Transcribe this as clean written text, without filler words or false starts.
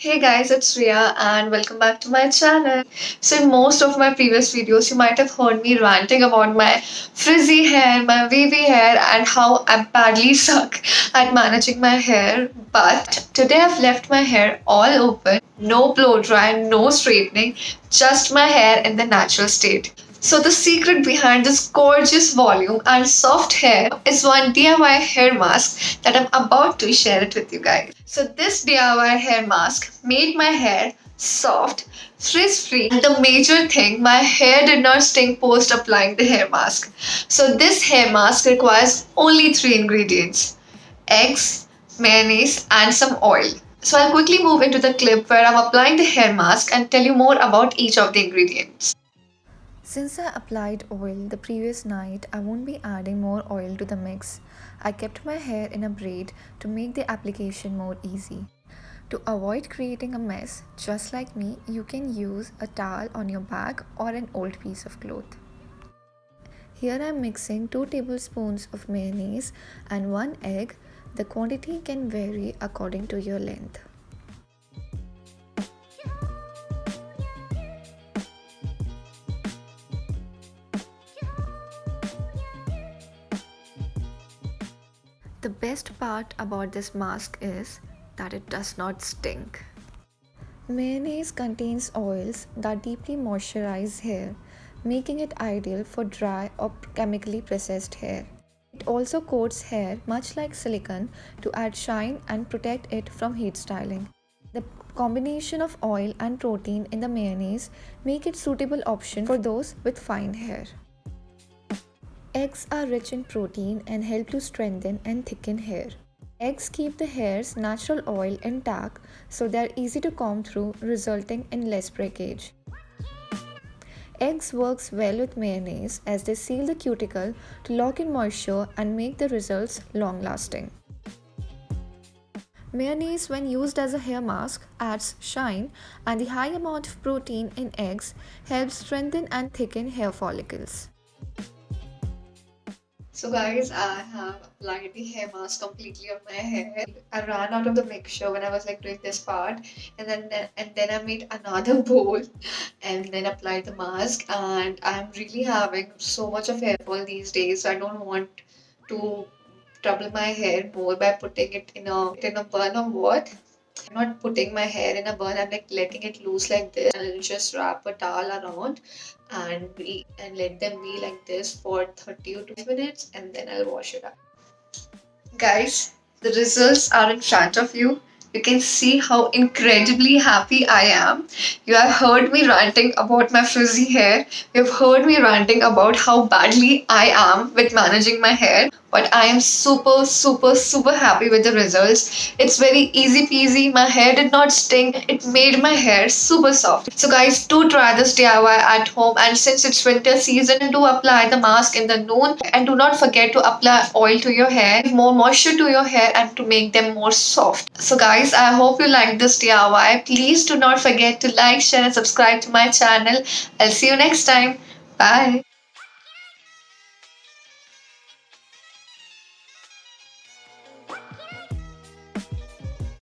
Hey guys, it's Riya and welcome back to my channel. So in most of my previous videos, you might have heard me ranting about my frizzy hair, my wavy hair and how I badly suck at managing my hair. But today I've left my hair all open, no blow dry, no straightening, just my hair in the natural state. So the secret behind this gorgeous volume and soft hair is one DIY hair mask that I'm about to share it with you guys. So this DIY hair mask made my hair soft, frizz-free. And the major thing, my hair did not sting post applying the hair mask. So this hair mask requires only three ingredients: eggs, mayonnaise, and some oil. So I'll quickly move into the clip where I'm applying the hair mask and tell you more about each of the ingredients. Since I applied oil the previous night, I won't be adding more oil to the mix. I kept my hair in a braid to make the application more easy. To avoid creating a mess, just like me, you can use a towel on your back or an old piece of cloth. Here I am mixing 2 tablespoons of mayonnaise and 1 egg. The quantity can vary according to your length. The best part about this mask is that it does not stink. Mayonnaise contains oils that deeply moisturize hair, making it ideal for dry or chemically processed hair. It also coats hair much like silicone to add shine and protect it from heat styling. The combination of oil and protein in the mayonnaise make it suitable option for those with fine hair. Eggs are rich in protein and help to strengthen and thicken hair. Eggs keep the hair's natural oil intact, so they are easy to comb through, resulting in less breakage. Eggs works well with mayonnaise as they seal the cuticle to lock in moisture and make the results long-lasting. Mayonnaise, when used as a hair mask, adds shine, and the high amount of protein in eggs helps strengthen and thicken hair follicles. So guys, I have applied the hair mask completely on my hair. I ran out of the mixture when I was like doing this part, and then I made another bowl, and then applied the mask. And I'm really having so much of hair fall these days. So I don't want to trouble my hair more by putting it in a bun or what. I'm not putting my hair in a bun. I'm like letting it loose like this. I'll just wrap a towel around and let them be like this for 30 to 20 minutes, and then I'll wash it up. Guys, the results are in front of you. You can see how incredibly happy I am. You have heard me ranting about my frizzy hair. You have heard me ranting about how badly I am with managing my hair. But I am super, super, super happy with the results. It's very easy peasy. My hair did not stink. It made my hair super soft. So guys, do try this DIY at home. And since it's winter season, do apply the mask in the noon. And do not forget to apply oil to your hair, give more moisture to your hair and to make them more soft. So guys, I hope you like this DIY. Please do not forget to like, share and subscribe to my channel. I'll see you next time. Bye.